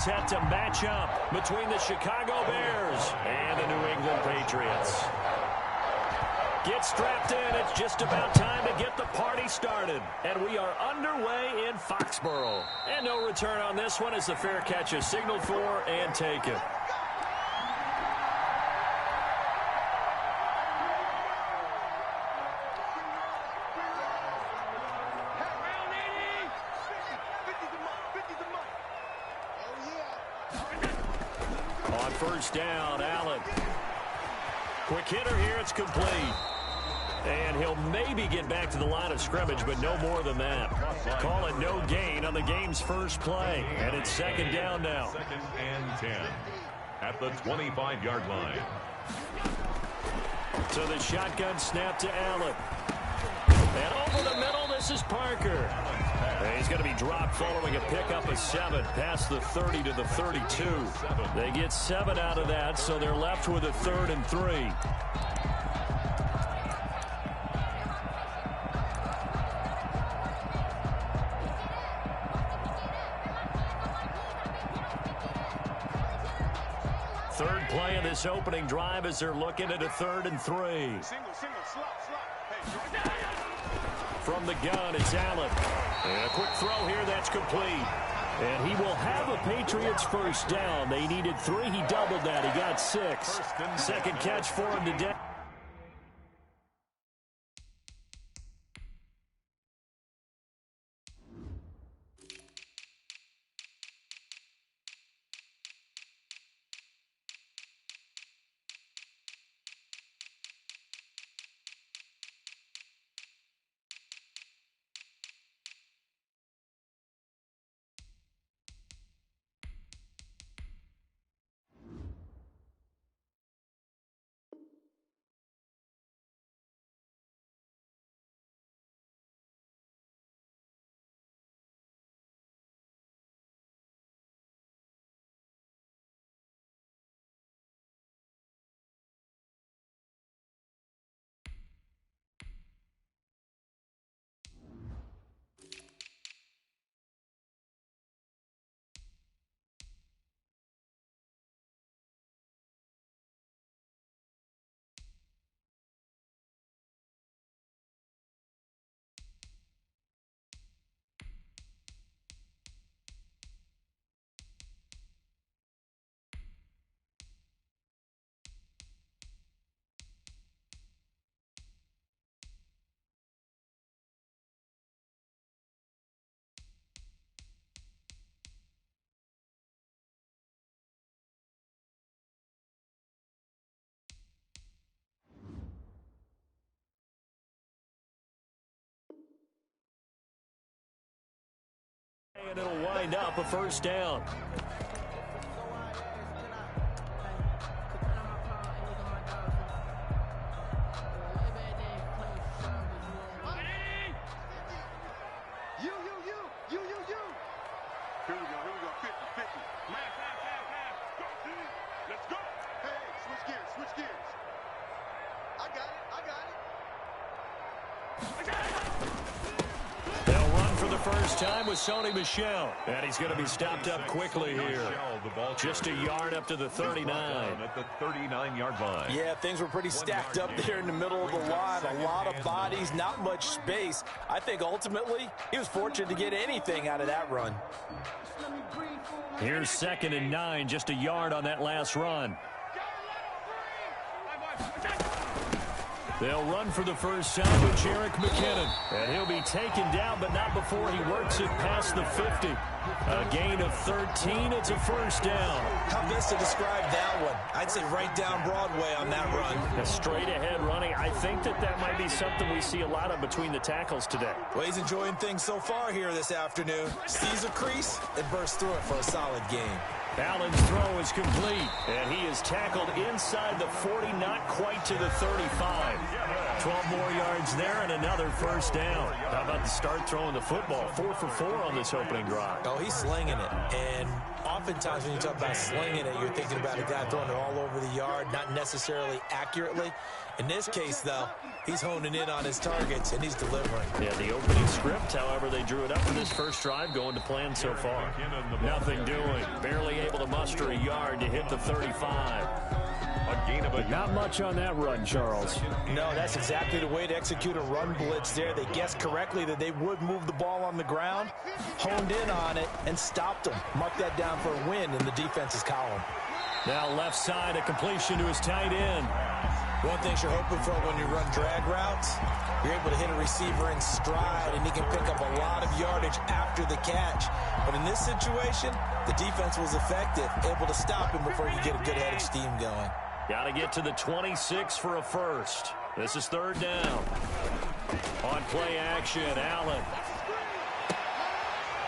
Set to match up between the Chicago Bears and the New England Patriots. Get strapped in. It's just about time to get the party started. And we are underway in Foxborough. And no return on this one as the fair catch is signaled for and taken. On first down, Allen. Quick hitter here, it's complete. And he'll maybe get back to the line of scrimmage, but no more than that. Call it no gain on the game's first play. And it's second down now. 2nd and 10 at the 25-yard line. So the shotgun snap to Allen. And over the middle, this is Parker. And he's going to be dropped following a pickup of 7 past the 30 to the 32. They get 7 out of that, so they're left with a 3rd and 3. Third play of this opening drive as they're looking at a 3rd and 3. From the gun, it's Allen. And a quick throw here, that's complete. And he will have a Patriots first down. They needed 3. He doubled that. He got 6. Second catch for him today. And it'll wind up a first down. Here we go, 50, 50. Let's go. Hey, switch gears. I got it. They'll run for the first time with Sony Michel. And he's going to be stopped up quickly here. Just a yard up to the 39. At the 39-yard line. Yeah, things were pretty stacked up there in the middle of the line. A lot of bodies, not much space. I think ultimately he was fortunate to get anything out of that run. Here's 2nd and 9, just a yard on that last run. They'll run for the first time with Jerick McKinnon. And he'll be taken down, but not before he works it past the 50. A gain of 13. It's a first down. How best to describe that one? I'd say right down Broadway on that run. A straight-ahead running. I think that might be something we see a lot of between the tackles today. Well, he's enjoying things so far here this afternoon. Sees a crease and bursts through it for a solid gain. Allen's throw is complete, and he is tackled inside the 40, not quite to the 35. 12 more yards there and another first down. How about the start throwing the football? 4 for 4 on this opening drive. Oh, he's slinging it. And oftentimes when you talk about slinging it, you're thinking about a guy throwing it all over the yard, not necessarily accurately. In this case, though, He's honing in on his targets, and he's delivering. Yeah, the opening script, however, they drew it up for this first drive, going to plan so far. Nothing doing. Barely able to muster a yard to hit the 35. But not much on that run, Charles. No, that's exactly the way to execute a run blitz there. They guessed correctly that they would move the ball on the ground, honed in on it, and stopped them. Mark that down for a win in the defense's column. Now left side, a completion to his tight end. One thing you're hoping for when you run drag routes, you're able to hit a receiver in stride, and he can pick up a lot of yardage after the catch. But in this situation, the defense was effective, able to stop him before you get a good head of steam going. Got to get to the 26 for a first. This is third down. On play action, Allen.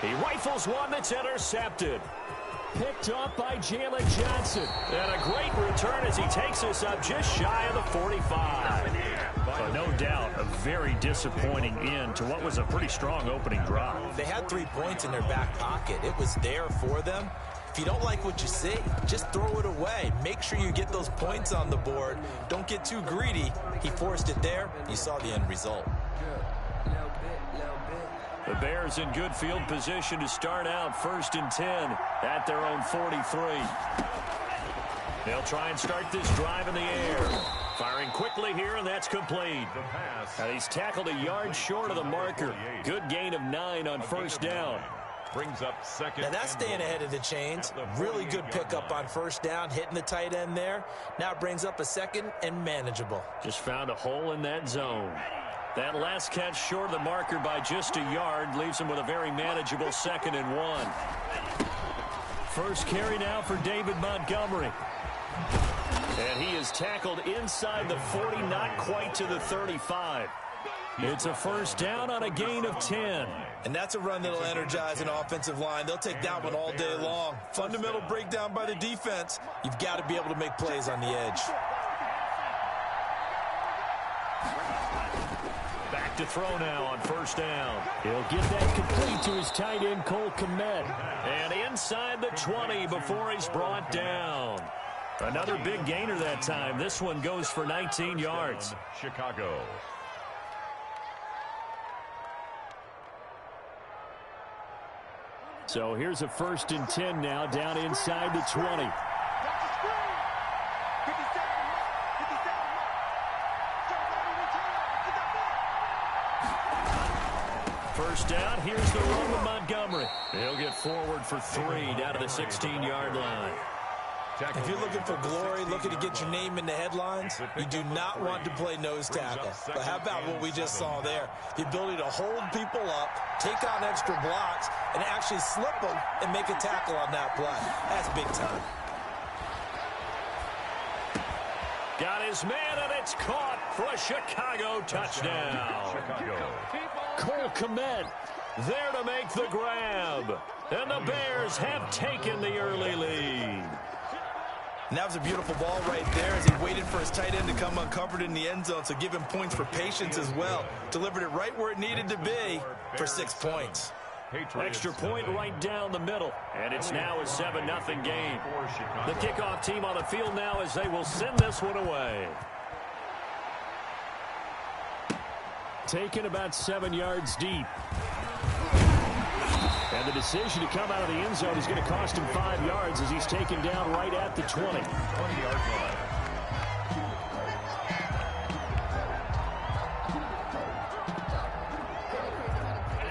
He rifles one that's intercepted. Picked up by Jalen Johnson. And a great return as he takes us up just shy of the 45. But no doubt, a very disappointing end to what was a pretty strong opening drive. They had 3 points in their back pocket. It was there for them. If you don't like what you see, just throw it away. Make sure you get those points on the board. Don't get too greedy. He forced it there. You saw the end result. The Bears in good field position to start out 1st and 10 at their own 43. They'll try and start this drive in the air. Firing quickly here, and that's complete. And he's tackled a yard short of the marker. Good gain of 9 on first down. Brings up second. Now that's staying ahead of the chains. Really good pickup on first down, hitting the tight end there. Now it brings up a second and manageable. Just found a hole in that zone. That last catch short of the marker by just a yard leaves him with a very manageable 2nd and 1. First carry now for David Montgomery. And he is tackled inside the 40, not quite to the 35. It's a first down on a gain of 10. And that's a run that'll energize an offensive line. They'll take that one all day long. Fundamental breakdown by the defense. You've got to be able to make plays on the edge. Back to throw now on first down. He'll get that complete to his tight end, Cole Kmet. And inside the 20 before he's brought down. Another big gainer that time. This one goes for 19 yards. Chicago. So here's a 1st and 10 now down inside the 20. First down, here's the run with Montgomery. He'll get forward for 3 down to the 16-yard line. If you're looking for glory, looking to get your name in the headlines, you do not want to play nose tackle. But how about what we just saw there? The ability to hold people up, take on extra blocks, and actually slip them and make a tackle on that play. That's big time. Got his man, and it's caught for a Chicago touchdown. Cole Kmet there to make the grab. And the Bears have taken the early lead. And that was a beautiful ball right there as he waited for his tight end to come uncovered in the end zone, so give him points for patience as well. Delivered it right where it needed to be for 6 points. Extra point right down the middle, and it's now a 7-0 game. The kickoff team on the field now as they will send this one away. Taken about 7 yards deep. And the decision to come out of the end zone is going to cost him 5 yards as he's taken down right at the 20. 20-yard line.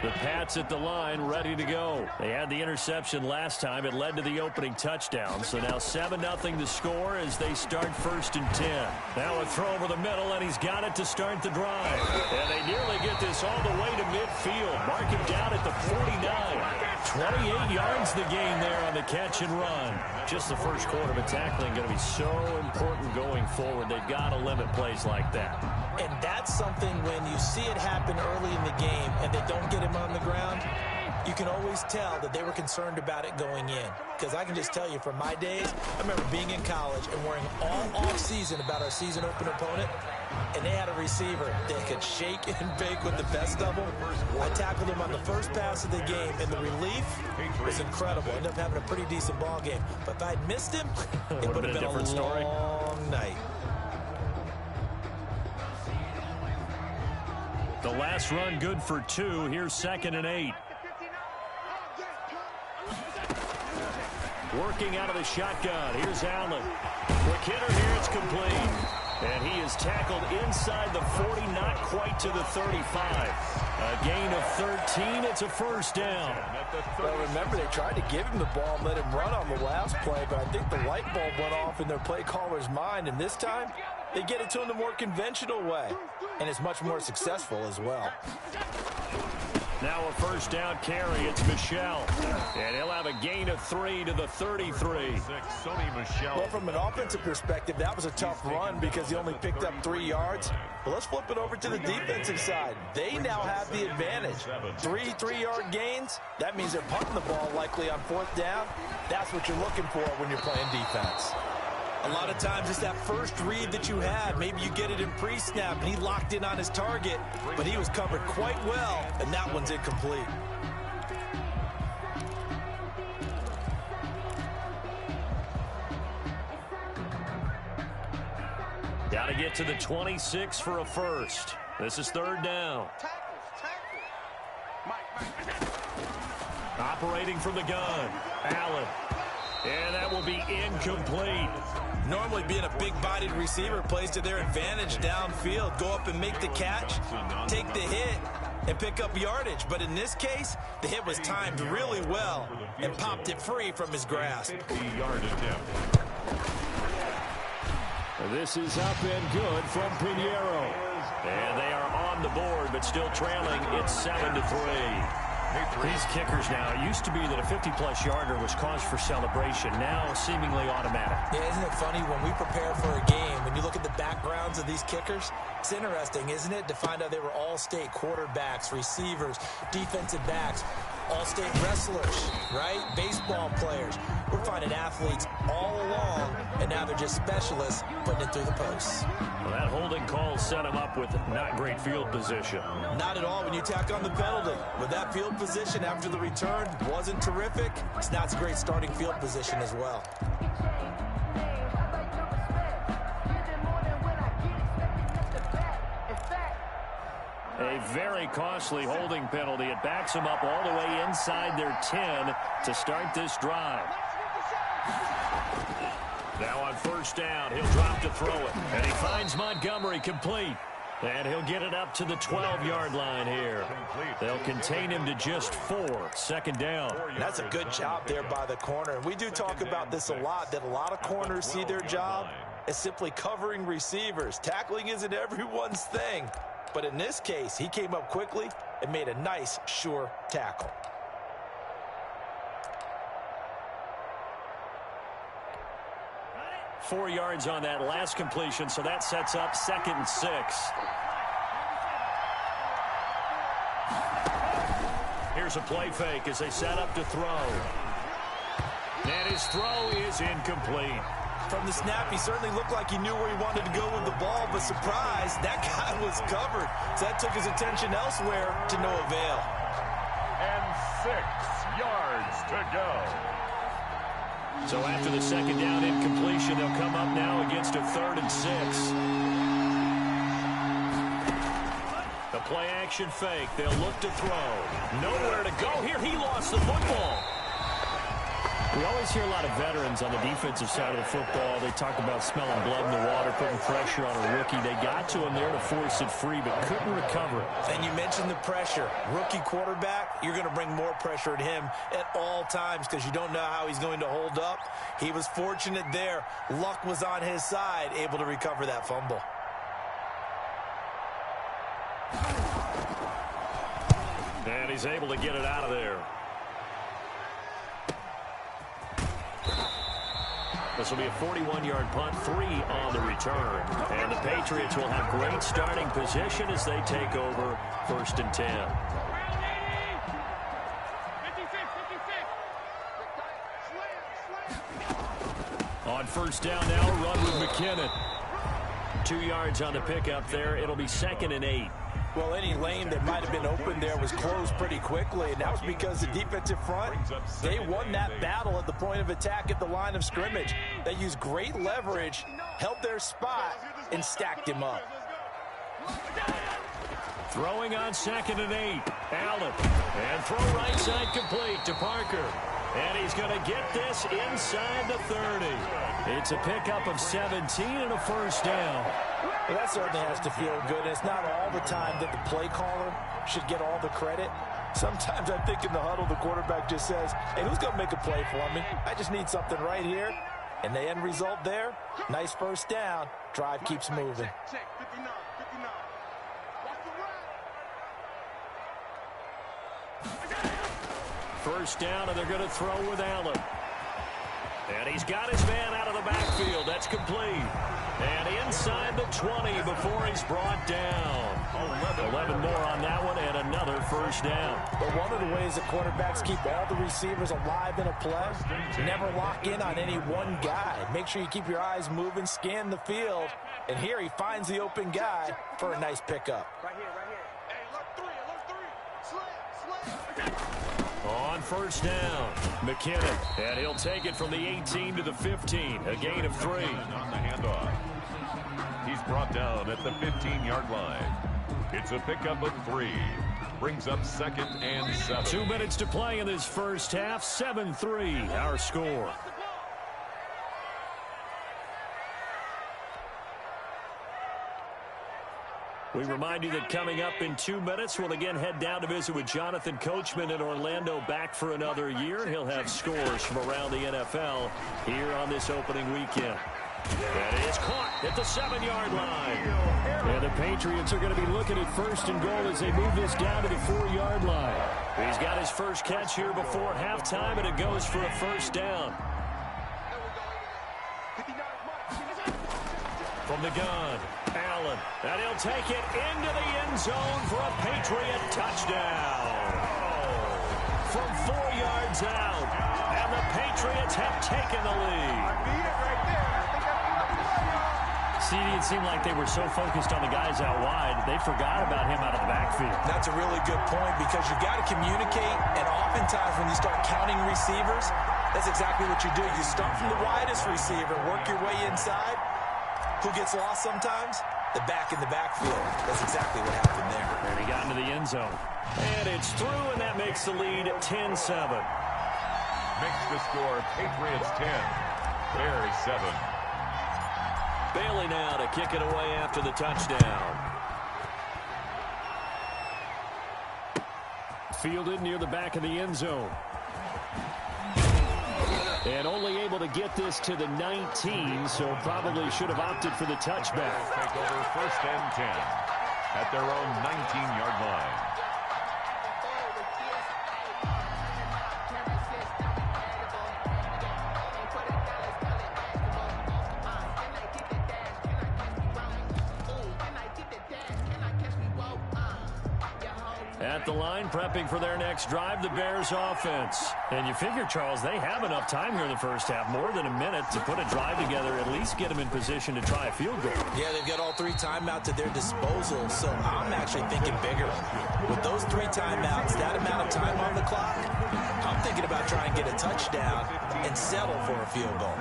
The Pats at the line, ready to go. They had the interception last time. It led to the opening touchdown. So now 7-0 to score as they start 1st and 10. Now a throw over the middle, and he's got it to start the drive. And they nearly get this all the way to midfield. Mark him down at the 49. 28 yards the gain there on the catch and run. Just the first quarter, but tackling going to be so important going forward. They've got to limit plays like that. And that's something when you see it happen early in the game and they don't get him on the ground, you can always tell that they were concerned about it going in. Because I can just tell you from my days, I remember being in college and worrying all off-season about our season opener opponent, and they had a receiver that could shake and bake with the best of them. I tackled him on the first pass of the game, and the relief was incredible. Ended up having a pretty decent ball game. But if I'd missed him, it would have been a long night. The last run good for 2. Here's 2nd and 8. Working out of the shotgun. Here's Allen. Quick hitter here. It's complete. And he is tackled inside the 40, not quite to the 35. A gain of 13. It's a first down. Well, remember, they tried to give him the ball and let him run on the last play, but I think the light bulb went off in their play caller's mind, and this time they get it to him the more conventional way, and it's much more successful as well. Now a first down carry. It's Michel. And he'll have a gain of 3 to the 33. Well, from an offensive perspective, that was a tough run because he only picked up 3 yards. But let's flip it over to the defensive side. They now have the advantage. 3 3-yard gains. That means they're punting the ball likely on 4th down. That's what you're looking for when you're playing defense. A lot of times it's that first read that you have. Maybe you get it in pre-snap, and he locked in on his target, but he was covered quite well, and that one's incomplete. Got to get to the 26 for a first. This is 3rd down. Operating from the gun. Allen. And that will be incomplete. Normally being a big-bodied receiver plays to their advantage downfield. Go up and make the catch, take the hit, and pick up yardage. But in this case, the hit was timed really well and popped it free from his grasp. This is up and good from Pinheiro. And they are on the board, but still trailing. It's 7-3. These kickers now, it used to be that a 50-plus yarder was cause for celebration. Now seemingly automatic. Yeah, isn't it funny when we prepare for a game, when you look at the backgrounds of these kickers, it's interesting, isn't it, to find out they were all-state quarterbacks, receivers, defensive backs, all-state wrestlers, right? Baseball players. We're finding athletes all along, and now they're just specialists putting it through the posts. Well, that holding call set him up with not great field position. Not at all when you tack on the penalty. With that field position after the return wasn't terrific, it's not a great starting field position as well. A very costly holding penalty. It backs them up all the way inside their 10 to start this drive. Now on first down, he'll drop to throw it. And he finds Montgomery complete. And he'll get it up to the 12-yard line here. They'll contain him to just 4. 2nd down. That's a good job there by the corner. And we do talk about this a lot, that a lot of corners see their job as simply covering receivers. Tackling isn't everyone's thing. But in this case, he came up quickly and made a nice, sure tackle. Four yards on that last completion, so that sets up 2nd and 6. Here's a play fake as they set up to throw. And his throw is incomplete. From the snap, he certainly looked like he knew where he wanted to go with the ball, but surprise, that guy was covered. So that took his attention elsewhere to no avail. And 6 yards to go. So after the 2nd down incompletion, they'll come up now against a 3rd and 6. The play action fake. They'll look to throw. Nowhere to go here. He lost the football. We always hear a lot of veterans on the defensive side of the football. They talk about smelling blood in the water, putting pressure on a rookie. They got to him there to force it free, but couldn't recover it. And you mentioned the pressure. Rookie quarterback, you're going to bring more pressure at him at all times because you don't know how he's going to hold up. He was fortunate there. Luck was on his side, able to recover that fumble. And he's able to get it out of there. This will be a 41-yard punt, 3 on the return. And the Patriots will have great starting position as they take over 1st and 10. On first down now, a run with McKinnon. 2 yards on the pickup there. It'll be 2nd and 8. Well, any lane that might have been open there was closed pretty quickly, and that was because the defensive front, they won that battle at the point of attack at the line of scrimmage. They used great leverage, held their spot, and stacked him up. Throwing on 2nd and 8. Allen. And throw right side complete to Parker. And he's going to get this inside the 30. It's a pickup of 17 and a first down. Well, that certainly has to feel good. It's not all the time that the play caller should get all the credit. Sometimes I think in the huddle, the quarterback just says, hey, who's going to make a play for me? I just need something right here. And the end result there, nice first down. Drive keeps moving. Check, 59, 59. Watch the run. First down, and they're going to throw with Allen. And he's got his man out of the backfield. That's complete. And inside the 20 before he's brought down. 11 more on that one, and another first down. But one of the ways that quarterbacks keep all the receivers alive in a play, never lock in on any one guy. Make sure you keep your eyes moving, scan the field. And here he finds the open guy for a nice pickup. Right here, right here. Hey, look three. Slam. On first down, McKinnon. And he'll take it from the 18 to the 15. A gain of 3. On the handoff. He's brought down at the 15-yard line. It's a pickup of 3. Brings up 2nd and 7. 2 minutes to play in this first half. 7-3, our score. We remind you that coming up in 2 minutes, we'll again head down to visit with Jonathan Coachman in Orlando, back for another year. He'll have scores from around the NFL here on this opening weekend. That is caught at the 7-yard line. And the Patriots are going to be looking at first and goal as they move this down to the 4-yard line. He's got his first catch here before halftime, and it goes for a first down. From the gun, Allen. And he'll take it into the end zone for a Patriot touchdown. From 4 yards out. And the Patriots have taken the lead. See, it seemed like they were so focused on the guys out wide, they forgot about him out of the backfield. That's a really good point because you got to communicate, and oftentimes when you start counting receivers, that's exactly what you do. You start from the widest receiver, work your way inside. Who gets lost sometimes? The back in the backfield. That's exactly what happened there. And he got into the end zone. And it's through, and that makes the lead 10-7. Makes the score Patriots 10, Bears 7. Bailey now to kick it away after the touchdown. Fielded near the back of the end zone. And only able to get this to the 19, so probably should have opted for the touchback. Take over 1st and 10 at their own 19-yard line. At the line, prepping for their next drive, the Bears offense. And you figure, Charles, they have enough time here in the first half, more than a minute, to put a drive together, at least get them in position to try a field goal. Yeah, they've got all 3 timeouts at their disposal, so I'm actually thinking bigger. With those 3 timeouts, that amount of time on the clock, I'm thinking about trying to get a touchdown and settle for a field goal.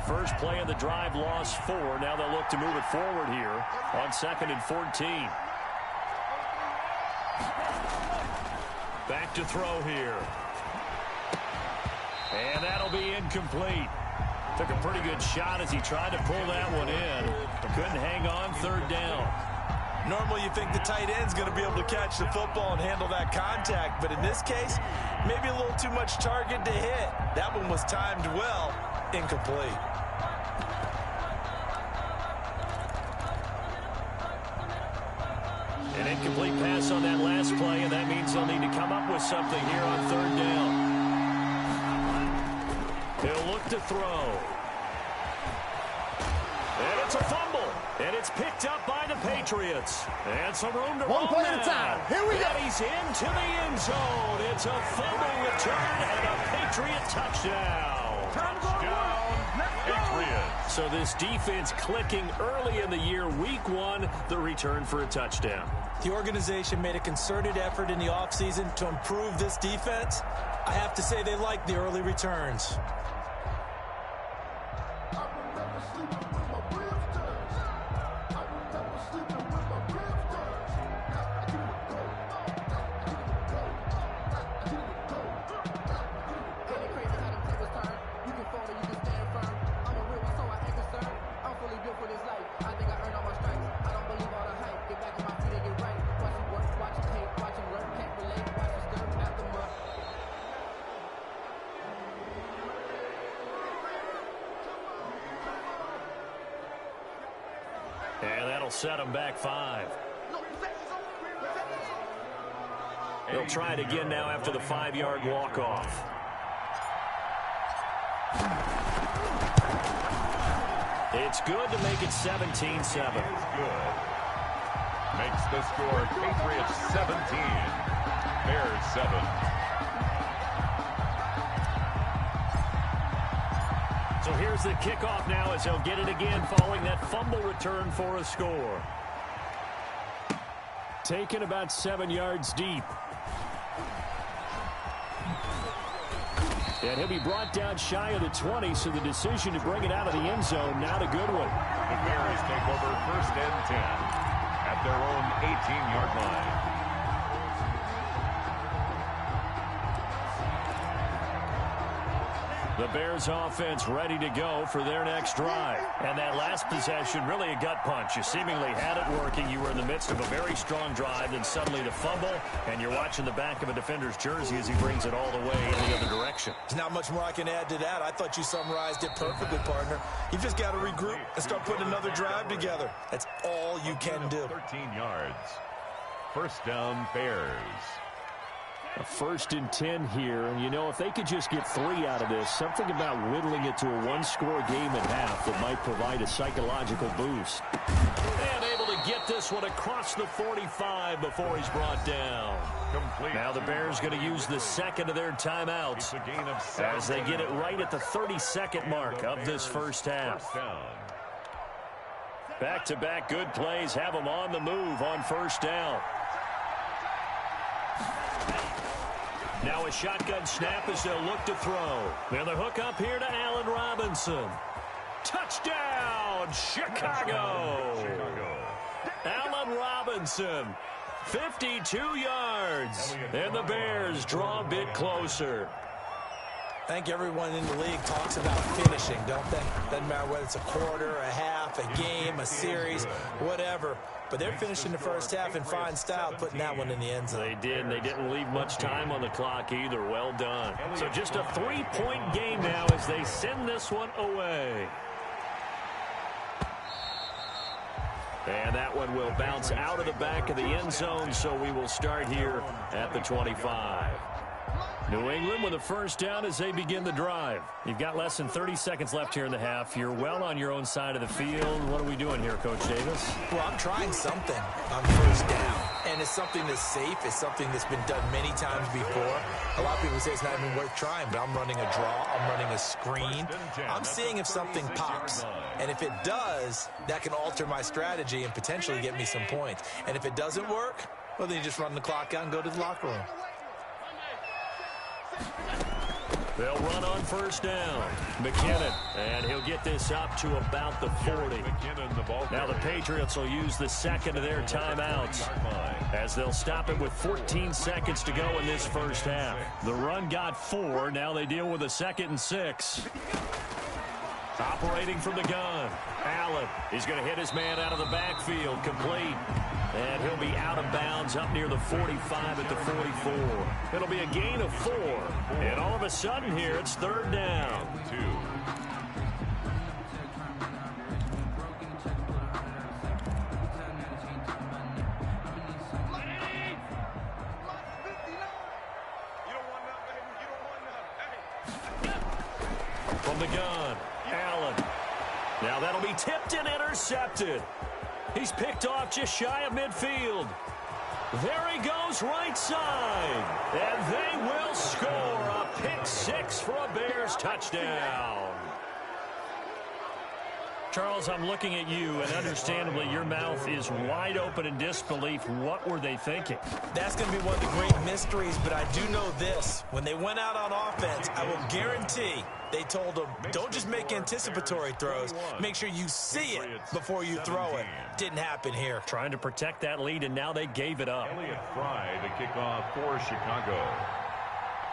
First play of the drive, lost 4. Now they'll look to move it forward here on 2nd and 14. Back to throw here. And that'll be incomplete. Took a pretty good shot as he tried to pull that one in. Couldn't hang on, 3rd down. Normally you think the tight end's going to be able to catch the football and handle that contact, but in this case, maybe a little too much target to hit. That one was timed well. Incomplete. An incomplete pass on that last play, and that means they'll need to come up with something here on 3rd down. He'll look to throw. And it's a fumble. And it's picked up by the Patriots. And some room to One roll play now. at a time. Here we go. And he's into the end zone. It's a fumble return and a Patriot touchdown. Patriots. So this defense clicking early in the year, week 1, the return for a touchdown. The organization made a concerted effort in the offseason to improve this defense, I have to say they like the early returns. And that'll set them back 5. They'll try it again now after the 5-yard walk-off. It's good to make it 17-7. Good. Makes the score Patriots 17, Bears 7. So here's the kickoff now as they'll get it again following that fumble return for a score. Taken about 7 yards deep. And he'll be brought down shy of the 20, so the decision to bring it out of the end zone, not a good one. The Bears take over 1st and 10 at their own 18-yard line. The Bears offense ready to go for their next drive. And that last possession, really a gut punch. You seemingly had it working. You were in the midst of a very strong drive, then suddenly the fumble, and you're watching the back of a defender's jersey as he brings it all the way in the other direction. There's not much more I can add to that. I thought you summarized it perfectly, partner. You've just got to regroup and start putting another drive together. That's all you can do. 13 yards. 1st down, Bears. A 1st and 10 here, and you know, if they could just get 3 out of this, something about whittling it to a one-score game at half that might provide a psychological boost. And able to get this one across the 45 before he's brought down. Complete. Now the Bears going to use the second of their timeouts as they get it right at the 32nd mark of this first half. Back-to-back good plays have them on the move on 1st down. Now a shotgun snap as they'll look to throw. And the hook up here to Allen Robinson. Touchdown, Chicago! Allen Robinson, 52 yards. And the Bears draw a bit closer. I think everyone in the league talks about finishing, don't they? Doesn't matter whether it's a quarter, a half, a game, a series, whatever. But they're finishing the first half in fine style, putting that one in the end zone. They did, and they didn't leave much time on the clock either. Well done. So just a 3-point game now as they send this one away. And that one will bounce out of the back of the end zone, so we will start here at the 25. New England with a 1st down as they begin the drive. You've got less than 30 seconds left here in the half. You're well on your own side of the field. What are we doing here, Coach Davis? Well, I'm trying something on 1st down. And it's something that's safe. It's something that's been done many times before. A lot of people say it's not even worth trying, but I'm running a draw. I'm running a screen. I'm seeing if something pops. And if it does, that can alter my strategy and potentially get me some points. And if it doesn't work, well, then you just run the clock out and go to the locker room. They'll run on 1st down. McKinnon, and he'll get this up to about the 40. Now the Patriots will use the second of their timeouts as they'll stop it with 14 seconds to go in this first half. The run got 4. Now they deal with a 2nd and 6. Operating from the gun. Allen, he's going to hit his man out of the backfield, complete. And he'll be out of bounds up near the 45 at the 44. It'll be a gain of 4. And all of a sudden here, it's 3rd down. 2. From the gun, Allen. Now that'll be tipped and intercepted. He's picked off just shy of midfield. There he goes right side. And they will score a pick 6 for a Bears touchdown. Charles, I'm looking at you, and understandably, your mouth is wide open in disbelief. What were they thinking? That's going to be one of the great mysteries, but I do know this. When they went out on offense, I will guarantee they told them, don't just make anticipatory throws. Make sure you see it before you throw it. Didn't happen here. Trying to protect that lead, and now they gave it up. Elliott Fry to kick off for Chicago.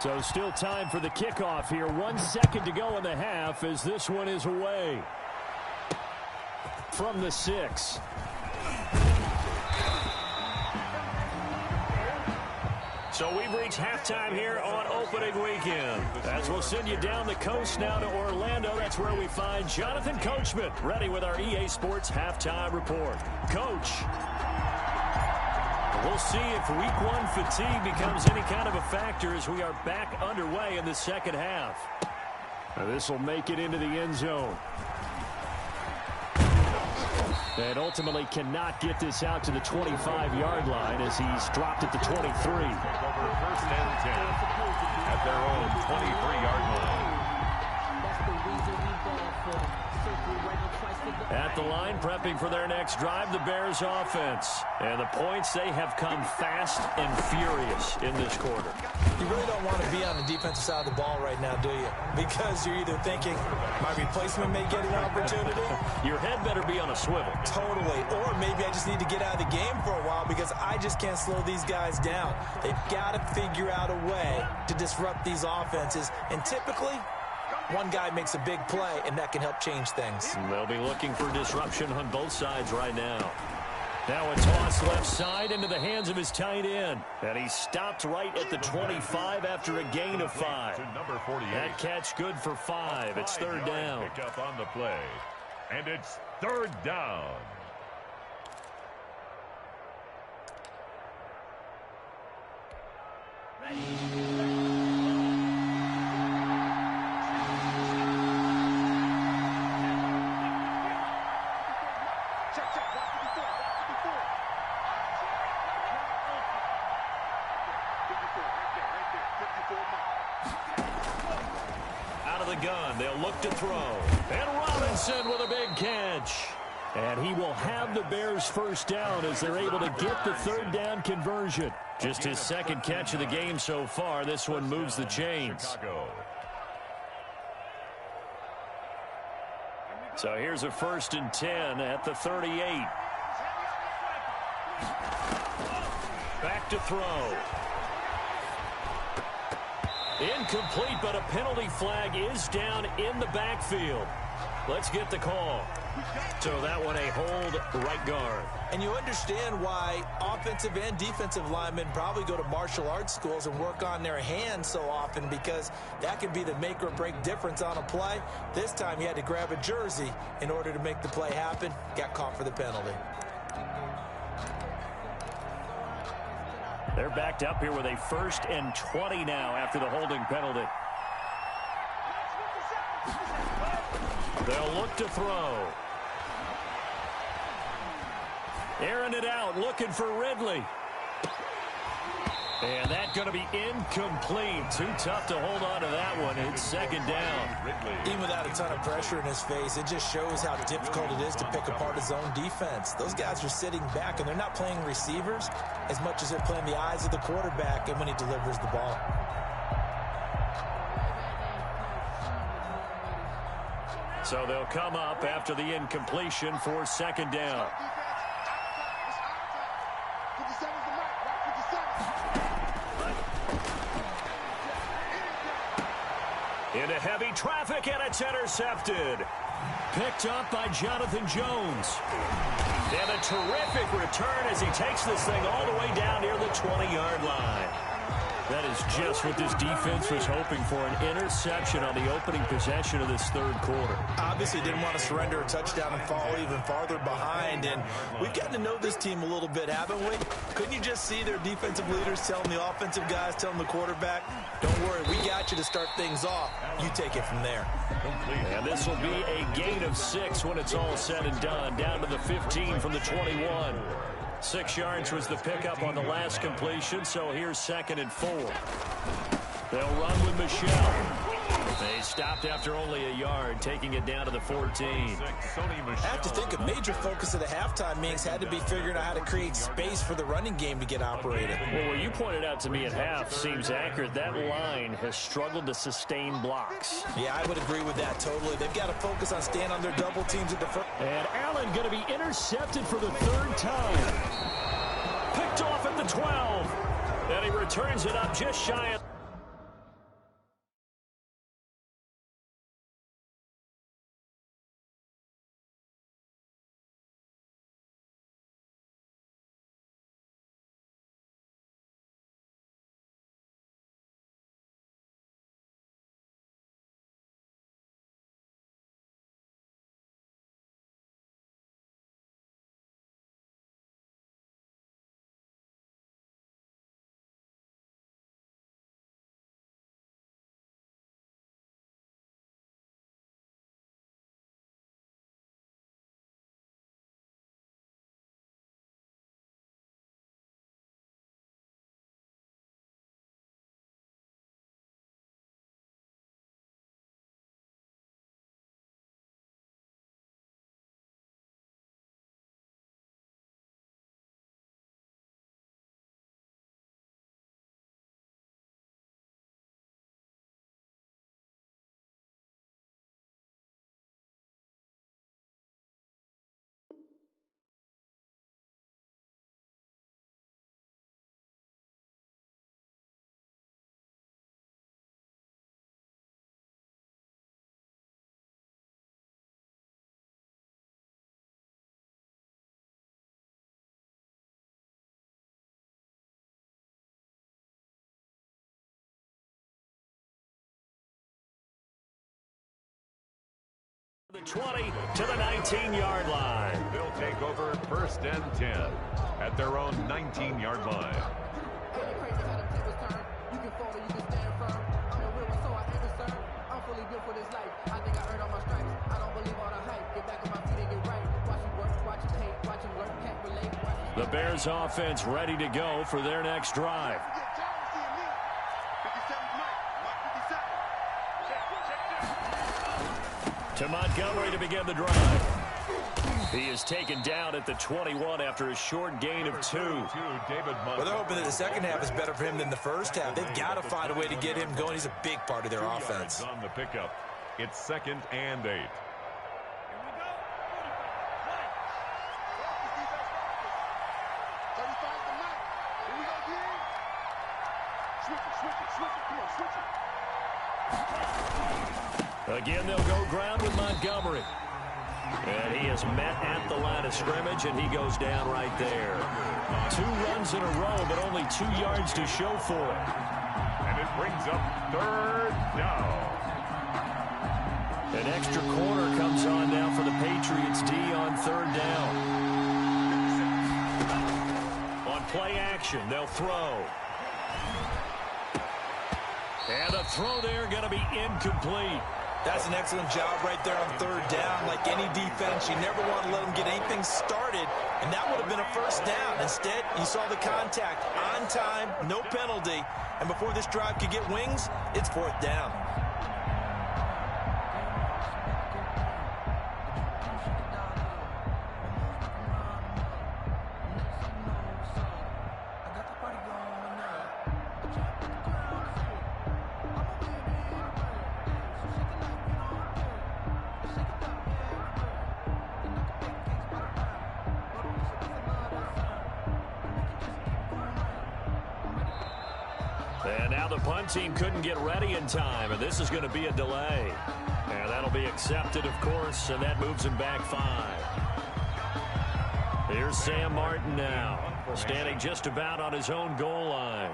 So still time for the kickoff here. 1 second to go in the half as this one is away. From the 6. So we've reached halftime here on opening weekend. As we'll send you down the coast now to Orlando, that's where we find Jonathan Coachman, ready with our EA Sports halftime report. Coach, we'll see if week 1 fatigue becomes any kind of a factor as we are back underway in the second half. This will make it into the end zone. And ultimately cannot get this out to the 25-yard line as he's dropped at the 23. Over 1st and 10 at their own 23-yard line. At the line, prepping for their next drive, the Bears offense. And the points, they have come fast and furious in this quarter. You really don't want to be on the defensive side of the ball right now, do you? Because you're either thinking, my replacement may get an opportunity. Your head better be on a swivel. Totally. Or maybe I just need to get out of the game for a while because I just can't slow these guys down. They've got to figure out a way to disrupt these offenses. And typically, one guy makes a big play, and that can help change things. They'll be looking for disruption on both sides right now. Now a toss left side into the hands of his tight end. And he stopped right at the 25 after a gain of 5. Number 48. That catch good for 5. It's 3rd down. Pick up on the play. And it's 3rd down. Out of the gun, they'll look to throw. And Robinson with a big catch. And he will have the Bears' 1st down as they're able to get the 3rd down conversion. Just his 2nd catch of the game so far. This one moves the chains. So here's a 1st and 10 at the 38. Back to throw. Incomplete, but a penalty flag is down in the backfield. Let's get the call. So that one a hold right guard. And you understand why offensive and defensive linemen probably go to martial arts schools and work on their hands so often, because that can be the make or break difference on a play. This time he had to grab a jersey in order to make the play happen. Got caught for the penalty. They're backed up here with a 1st and 20 now after the holding penalty. They'll look to throw. Airing it out, looking for Ridley. And that's going to be incomplete. Too tough to hold on to that one. It's 2nd down. Even without a ton of pressure in his face, it just shows how difficult it is to pick apart his own defense. Those guys are sitting back, and they're not playing receivers as much as they're playing the eyes of the quarterback and when he delivers the ball. So they'll come up after the incompletion for 2nd down. Into heavy traffic, and it's intercepted. Picked up by Jonathan Jones. And a terrific return as he takes this thing all the way down near the 20-yard line. That is just what this defense was hoping for, an interception on the opening possession of this 3rd quarter. Obviously didn't want to surrender a touchdown and fall even farther behind, and we've gotten to know this team a little bit, haven't we? Couldn't you just see their defensive leaders telling the offensive guys, telling the quarterback, don't worry, we got you to start things off. You take it from there. And this will be a gain of 6 when it's all said and done, down to the 15 from the 21. 6 yards was the pickup on the last completion, so here's 2nd and 4. They'll run with Michelle. They stopped after only a yard, taking it down to the 14. I have to think a major focus of the halftime meetings had to be figuring out how to create space for the running game to get operated. Well, what you pointed out to me at half seems accurate. That line has struggled to sustain blocks. Yeah, I would agree with that totally. They've got to focus on staying on their double teams at the first. And Allen going to be intercepted for the third time. Picked off at the 12. And he returns it up just shy of... The 20 to the 19-yard line. They'll take over 1st and 10 at their own 19-yard line. The Bears offense ready to go for their next drive. To Montgomery to begin the drive. He is taken down at the 21 after a short gain of 2. Well, they're hoping that the second half is better for him than the first half. They've got to find a way to get him going. He's a big part of their offense. On the pickup, it's 2nd and 8. Again, they'll go ground with Montgomery. And he is met at the line of scrimmage, and he goes down right there. 2 runs in a row, but only 2 yards to show for it. And it brings up 3rd down. An extra corner comes on now for the Patriots D on 3rd down. On play action, they'll throw. And the throw there going to be incomplete. That's an excellent job right there on 3rd down. Like any defense, you never want to let them get anything started, and that would have been a 1st down. Instead, you saw the contact on time, no penalty, and before this drive could get wings, it's 4th down. And now the punt team couldn't get ready in time, and this is going to be a delay. And that'll be accepted, of course, and that moves him back 5. Here's Sam Martin now, standing just about on his own goal line.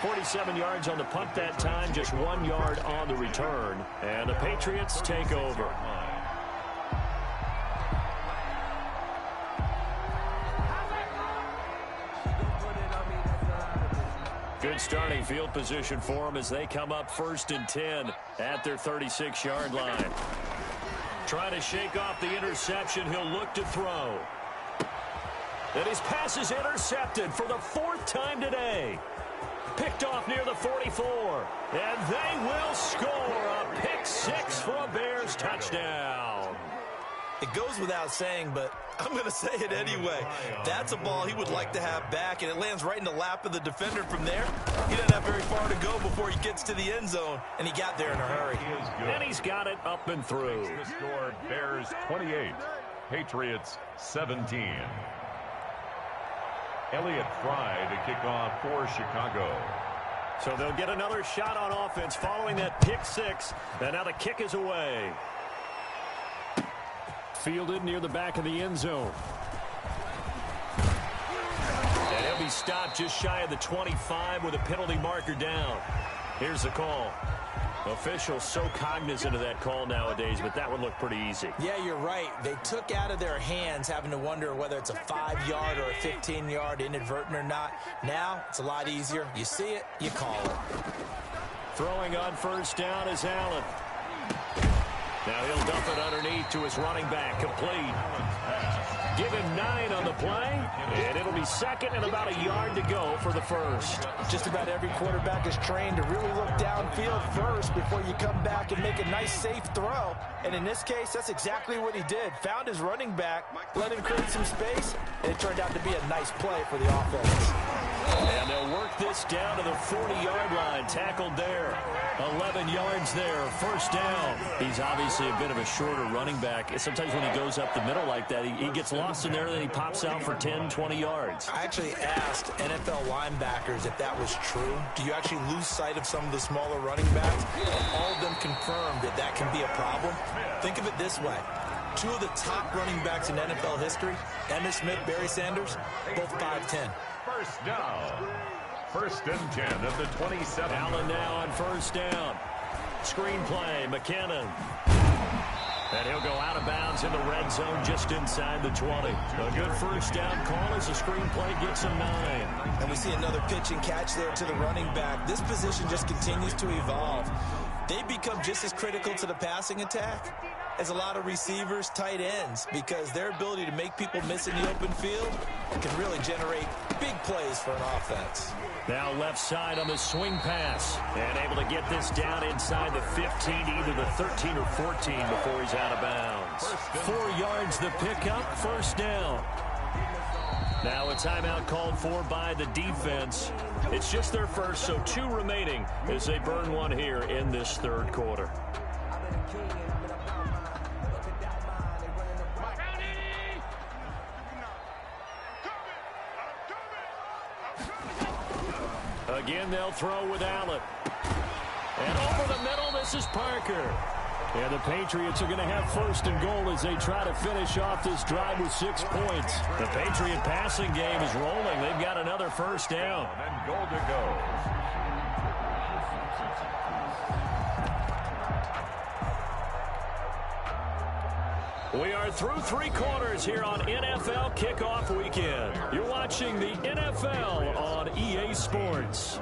.47 yards on the punt that time, just 1 yard on the return. And the Patriots take over. Good starting field position for them as they come up 1st and 10 at their 36-yard line. Trying to shake off the interception. He'll look to throw. And his pass is intercepted for the 4th time today. Picked off near the 44. And they will score a pick 6 for a Bears touchdown. It goes without saying, but I'm going to say it anyway. That's a ball he would like to have back, and it lands right in the lap of the defender from there. He doesn't have very far to go before he gets to the end zone, and he got there in a hurry. And he's got it up and through. The score, Bears 28, Patriots 17. Elliott Fry to kick off for Chicago. So they'll get another shot on offense following that pick 6, and now the kick is away. Fielded near the back of the end zone. And he'll be stopped just shy of the 25 with a penalty marker down. Here's the call. Officials so cognizant of that call nowadays, but that would look pretty easy. Yeah, you're right. They took out of their hands having to wonder whether it's a 5-yard or a 15-yard inadvertent or not. Now it's a lot easier. You see it, you call it. Throwing on first down is Allen. Now he'll dump it underneath to his running back, complete. Give him 9 on the play, and it'll be second and about a yard to go for the first. Just about every quarterback is trained to really look downfield first before you come back and make a nice, safe throw. And in this case, that's exactly what he did. Found his running back, let him create some space, and it turned out to be a nice play for the offense. And they'll work this down to the 40-yard line. Tackled there. 11 yards there. First down. He's obviously a bit of a shorter running back. Sometimes when he goes up the middle like that, he gets lost in there, and then he pops out for 10, 20 yards. I actually asked NFL linebackers if that was true. Do you actually lose sight of some of the smaller running backs? All of them confirmed that that can be a problem. Think of it this way. 2 of the top running backs in NFL history, Emmitt Smith, Barry Sanders, both 5'10". First down. First and 10 at the 27. Allen now on first down. Screenplay, McKinnon. And he'll go out of bounds in the red zone just inside the 20. A good first down call as the screenplay gets him 9. And we see another pitch and catch there to the running back. This position just continues to evolve. They become just as critical to the passing attack as a lot of receivers, tight ends, because their ability to make people miss in the open field can really generate big plays for an offense. Now left side on the swing pass, and able to get this down inside the 15, either the 13 or 14 before he's out of bounds. 4 yards the pickup, first down. Now a timeout called for by the defense. It's just their first, so 2 remaining as they burn one here in this third quarter. Again, they'll throw with Allen. And over the middle, this is Parker. And the Patriots are going to have first and goal as they try to finish off this drive with 6 points. The Patriot passing game is rolling. They've got another first down. And goal to go. We are through 3 quarters here on NFL Kickoff Weekend. You're watching the NFL on EA Sports.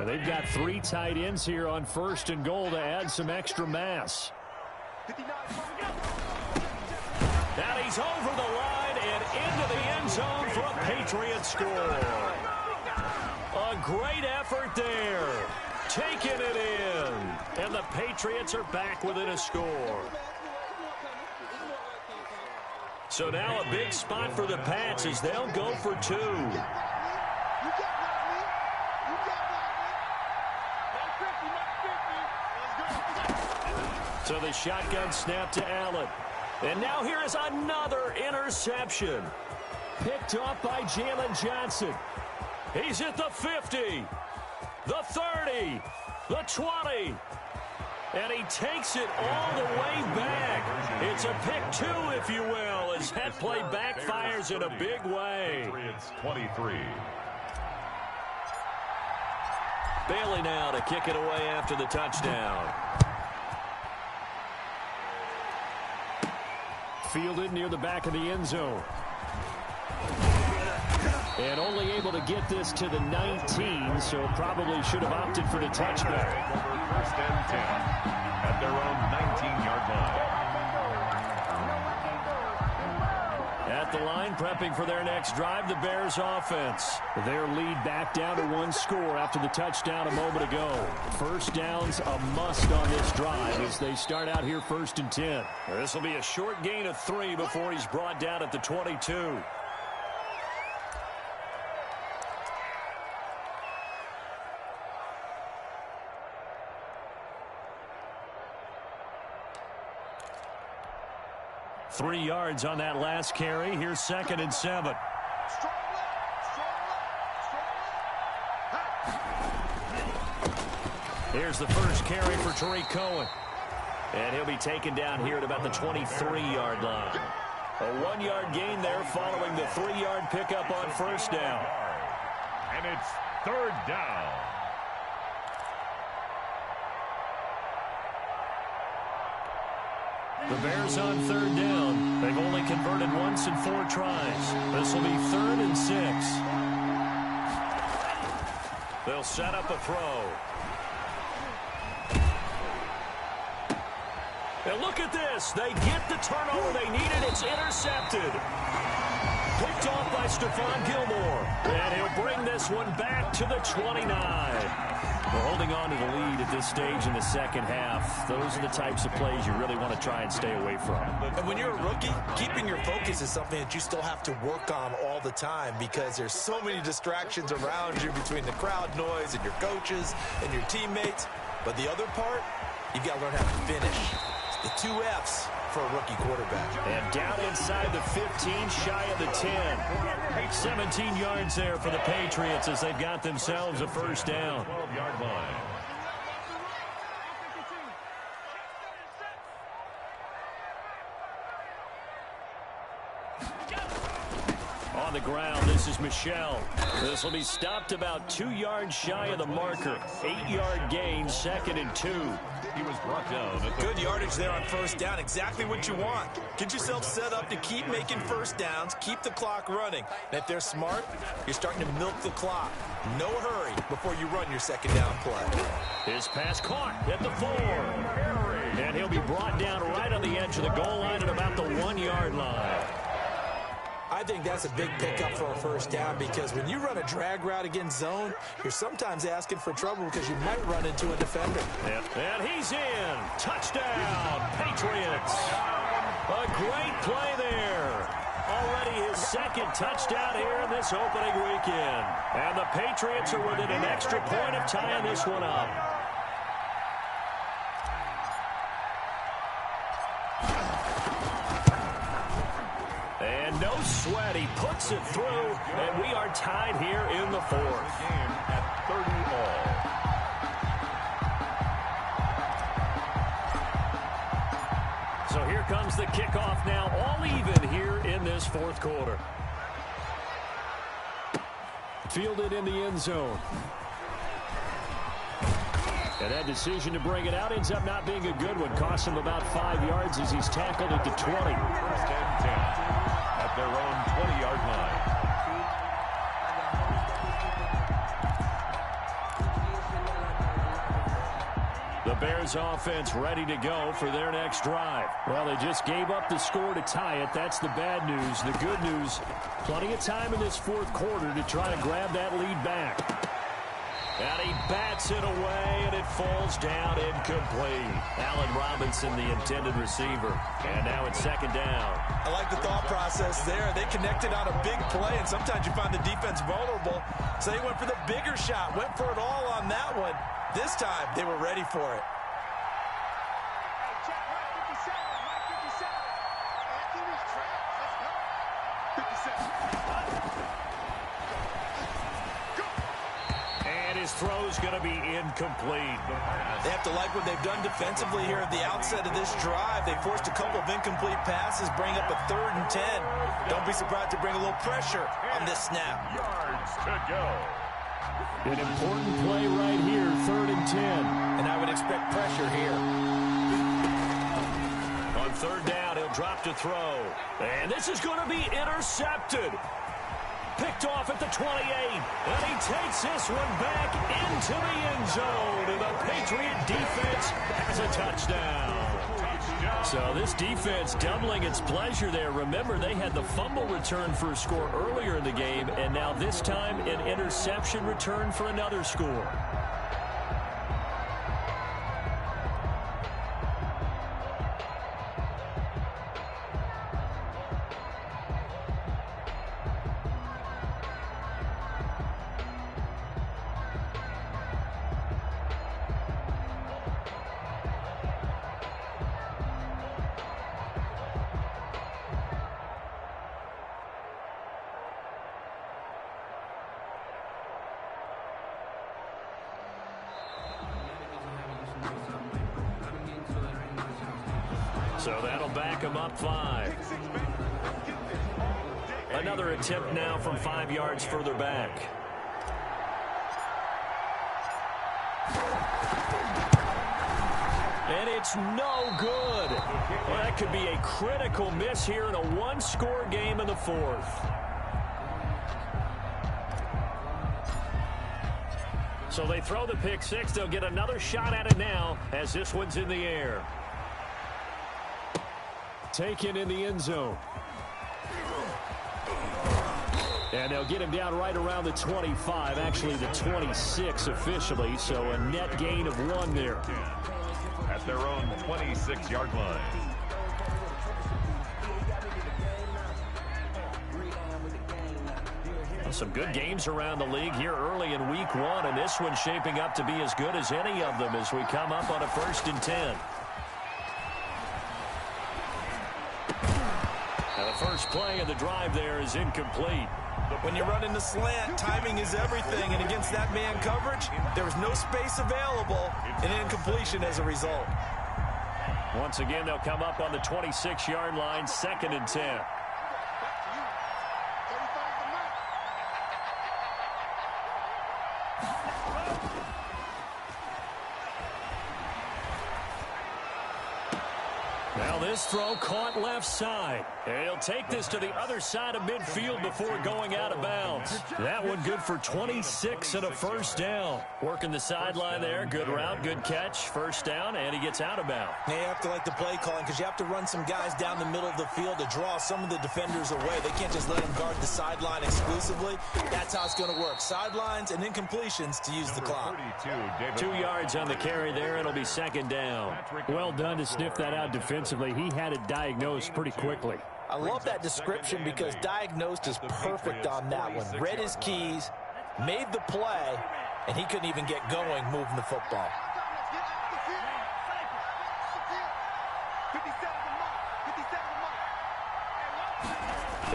They've got 3 tight ends here on first and goal to add some extra mass. And he's over the line and into the end zone for a Patriot score. A great effort there. Taking it in. And the Patriots are back within a score. So now a big spot for the Pats as they'll go for 2. So the shotgun snap to Allen. And now here is another interception. Picked off by Jalen Johnson. He's at the 50, the 30, the 20. And he takes it all the way back. It's a pick 2, if you will, as that play backfires in a big way. Patriots 23. Bailey now to kick it away after the touchdown. Fielded near the back of the end zone. And only able to get this to the 19, so probably should have opted for the touchback. First and 10 at their own 19-yard line. At the line, prepping for their next drive, the Bears offense. Their lead back down to one score after the touchdown a moment ago. First down's a must on this drive as they start out here 1st and 10. This will be a short gain of 3 before he's brought down at the 22. Three yards on that last carry. Here's 2nd and 7. Here's the first carry for Tariq Cohen. And he'll be taken down here at about the 23-yard line. A 1-yard gain there following the 3-yard pickup on first down. And it's 3rd down. The Bears on 3rd down. They've only converted once in 4 tries. This will be 3rd and 6. They'll set up a throw. And look at this. They get the turnover they needed. It's intercepted. Picked off by Stephon Gilmore. And he'll bring this one back to the 29. We're holding on to the lead at this stage in the second half. Those are the types of plays you really want to try and stay away from. And when you're a rookie, keeping your focus is something that you still have to work on all the time because there's so many distractions around you between the crowd noise and your coaches and your teammates. But the other part, you've got to learn how to finish. It's the 2 F's for a rookie quarterback. And down inside the 15, shy of the 10. 17 yards there for the Patriots as they've got themselves a first down. 12-yard line. On the ground, this is Michel. This will be stopped about 2 yards shy of the marker. 8-yard gain, 2nd and 2. He was brought down. Good yardage there on first down. Exactly what you want. Get yourself set up to keep making first downs, keep the clock running. And if they're smart, you're starting to milk the clock. No hurry before you run your second down play. His pass caught at the 4. And he'll be brought down right on the edge of the goal line at about the 1-yard line. I think that's a big pickup for a first down because when you run a drag route against zone, you're sometimes asking for trouble because you might run into a defender. Yep. And he's in. Touchdown, Patriots. A great play there. Already his 2nd touchdown here in this opening weekend. And the Patriots are within an extra point of tying this one up. No sweat. He puts it through, and we are tied here in the 4th. Game at 30 all. So here comes the kickoff now, all even here in this 4th quarter. Fielded in the end zone. And that decision to bring it out ends up not being a good one. Costs him about 5 yards as he's tackled at the 20. 1st and 10. At their own 20-yard line. The Bears offense ready to go for their next drive. Well, they just gave up the score to tie it. That's the bad news. The good news, plenty of time in this 4th quarter to try to grab that lead back. And he bats it away, and it falls down incomplete. Allen Robinson, the intended receiver. And now it's 2nd down. I like the thought process there. They connected on a big play, and sometimes you find the defense vulnerable. So they went for the bigger shot, went for it all on that one. This time, they were ready for it. Check, Mike 57, Mike 57. Anthony's trapped. Let's go. 57. And his throw's going to be incomplete. They have to like what they've done defensively here at the outset of this drive. They forced a couple of incomplete passes, bring up a 3rd and 10. Don't be surprised to bring a little pressure on this snap. Yards to go. An important play right here, 3rd and 10. And I would expect pressure here. On 3rd down, he'll drop to throw. And this is going to be intercepted. Picked off at the 28. And he takes this one back into the end zone. And the Patriot defense has a touchdown. So this defense doubling its pleasure there. Remember, they had the fumble return for a score earlier in the game, and now this time an interception return for another score. So that'll back him up 5. Another attempt now from 5 yards further back. And it's no good. Well, that could be a critical miss here in a one-score game in the 4th. So they throw the pick 6. They'll get another shot at it now as this one's in the air. Taken in the end zone. And they'll get him down right around the 25, actually the 26 officially, so a net gain of 1 there. At their own 26-yard line. Some good games around the league here early in week 1, and this one's shaping up to be as good as any of them as we come up on a 1st and 10. The first play of the drive there is incomplete. When you run in the slant, timing is everything, and against that man coverage, there was no space available, and incompletion as a result. Once again, they'll come up on the 26-yard line, 2nd and 10. Now this throw caught left side. And he'll take this to the other side of midfield before going out of bounds. That one good for 26 and a 1st down. Working the sideline there. Good route, good catch. 1st down, and he gets out of bounds. Now you have to like the play calling because you have to run some guys down the middle of the field to draw some of the defenders away. They can't just let them guard the sideline exclusively. That's how it's going to work. Sidelines and incompletions to use the clock. 2 yards on the carry there. It'll be 2nd down. Well done to sniff that out defensively. He had it diagnosed pretty quickly. I love that description because diagnosed is perfect on that one. Read his keys, made the play, and he couldn't even get going moving the football.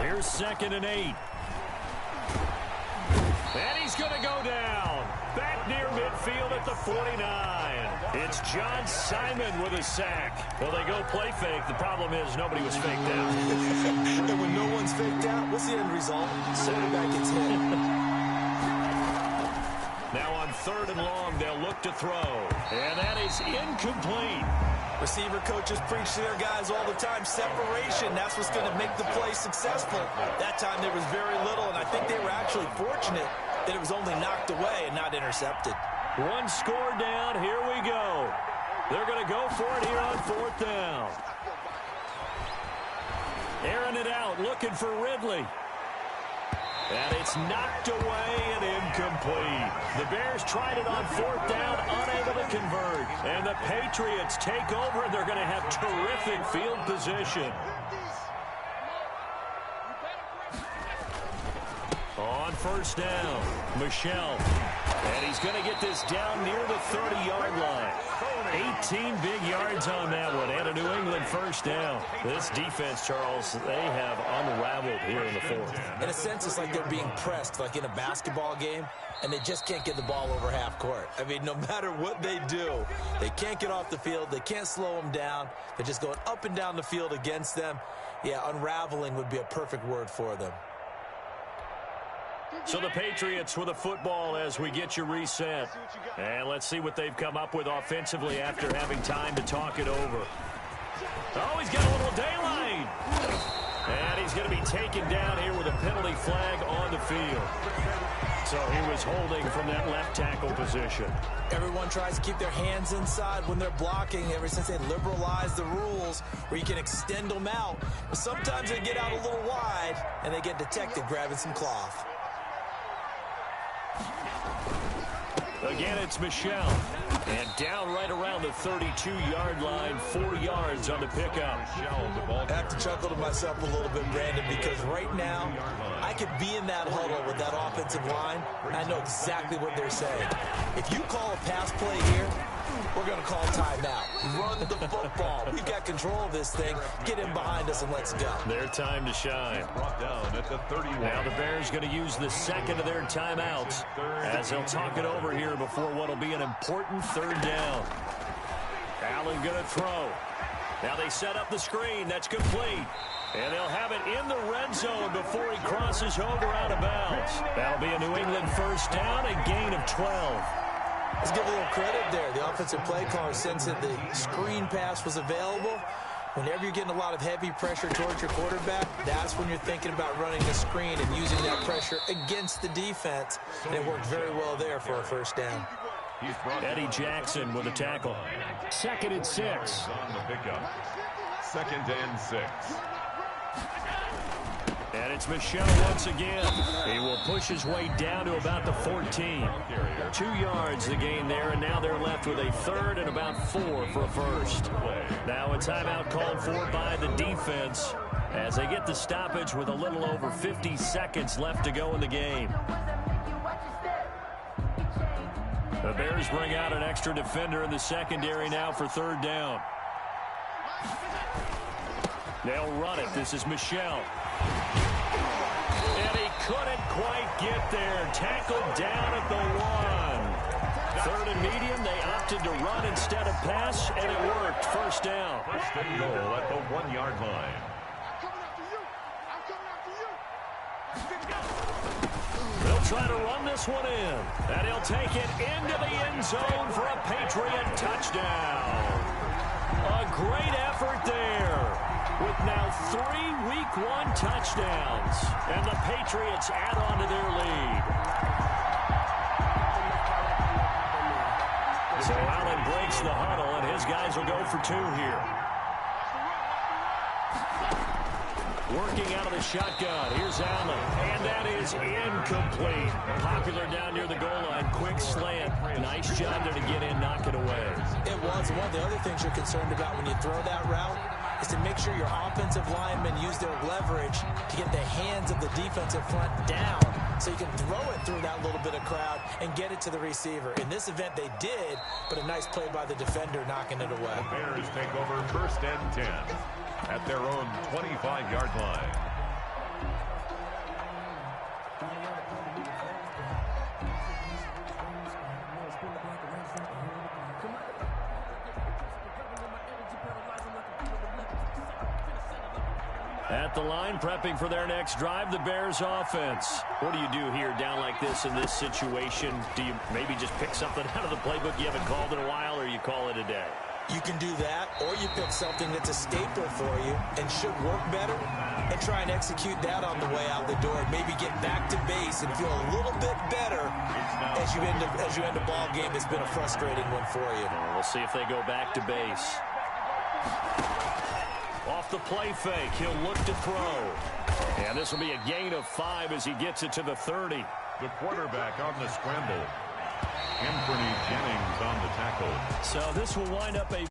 Here's 2nd and 8. And he's going to go down. Back near midfield at the 49. It's John Simon with a sack. Well, they go play fake. The problem is nobody was faked out. And when no one's faked out, what's the end result? Quarterback gets hit. Now on 3rd and long, they'll look to throw. And that is incomplete. Receiver coaches preach to their guys all the time. Separation, that's what's going to make the play successful. That time there was very little, and I think they were actually fortunate that it was only knocked away and not intercepted. One score down. Here we go. They're going to go for it here on 4th down. Airing it out, looking for Ridley. And it's knocked away and incomplete. The Bears tried it on 4th down, unable to convert. And the Patriots take over, and they're going to have terrific field position. On 1st down, Michelle. And he's going to get this down near the 30-yard line. 18 big yards on that one, and a New England 1st down. This defense, Charles, they have unraveled here in the 4th. In a sense, it's like they're being pressed, like in a basketball game, and they just can't get the ball over half court. I mean, no matter what they do, they can't get off the field. They can't slow them down. They're just going up and down the field against them. Yeah, unraveling would be a perfect word for them. So the Patriots with a football as we get you reset. And let's see what they've come up with offensively after having time to talk it over. Oh, he's got a little daylight. And he's going to be taken down here with a penalty flag on the field. So he was holding from that left tackle position. Everyone tries to keep their hands inside when they're blocking ever since they liberalized the rules where you can extend them out. But sometimes they get out a little wide and they get detected grabbing some cloth. Again, it's Michelle. And down right around the 32-yard line, 4 yards on the pickup. I have to chuckle to myself a little bit, Brandon, because right now I could be in that huddle with that offensive line, and I know exactly what they're saying. If you call a pass play here, we're going to call timeout. Run the football. We've got control of this thing. Get in behind us and let's go. Their time to shine. Brought down at the 31. Now the Bears going to use the second of their timeouts as they'll talk it over here before what will be an important third down. Allen going to throw. Now they set up the screen. That's complete. And they'll have it in the red zone before he crosses over out of bounds. That'll be a New England first down, a gain of 12. Let's give a little credit there. The offensive play caller sensed that the screen pass was available. Whenever you're getting a lot of heavy pressure towards your quarterback, that's when you're thinking about running the screen and using that pressure against the defense. And it worked very well there for a first down. Eddie Jackson with a tackle. 2nd and 6. On the pickup. 2nd and 6. And it's Michelle once again. He will push his way down to about the 14. 2 yards the gain there, and now they're left with a third and about 4 for a first. Now a timeout called for by the defense as they get the stoppage with a little over 50 seconds left to go in the game. The Bears bring out an extra defender in the secondary now for third down. They'll run it. This is Michelle. And he couldn't quite get there. Tackled down at the 1. 3rd and medium. They opted to run instead of pass, and it worked. First down. First and goal at the 1-yard line. They'll try to run this one in. And he'll take it into the end zone for a Patriot touchdown. A great effort there. With now 3 Week 1 touchdowns. And the Patriots add on to their lead. So Allen breaks the huddle, and his guys will go for 2 here. Working out of the shotgun. Here's Allen. And that is incomplete. Popular down near the goal line. Quick slant. Nice job there to get in, knock it away. It was. One of the other things you're concerned about when you throw that route is to make sure your offensive linemen use their leverage to get the hands of the defensive front down so you can throw it through that little bit of crowd and get it to the receiver. In this event, they did, but a nice play by the defender knocking it away. The Bears take over 1st and 10 at their own 25-yard line. At the line, prepping for their next drive, the Bears offense. What do you do here down like this in this situation? Do you maybe just pick something out of the playbook you haven't called in a while, or you call it a day? You can do that, or you pick something that's a staple for you and should work better and try and execute that on the way out the door. Maybe get back to base and feel a little bit better as you end a ball game that's been a frustrating one for you. We'll see if they go back to base. Off the play fake, he'll look to throw. And this will be a gain of 5 as he gets it to the 30. The quarterback on the scramble. Anthony Jennings on the tackle. So this will wind up a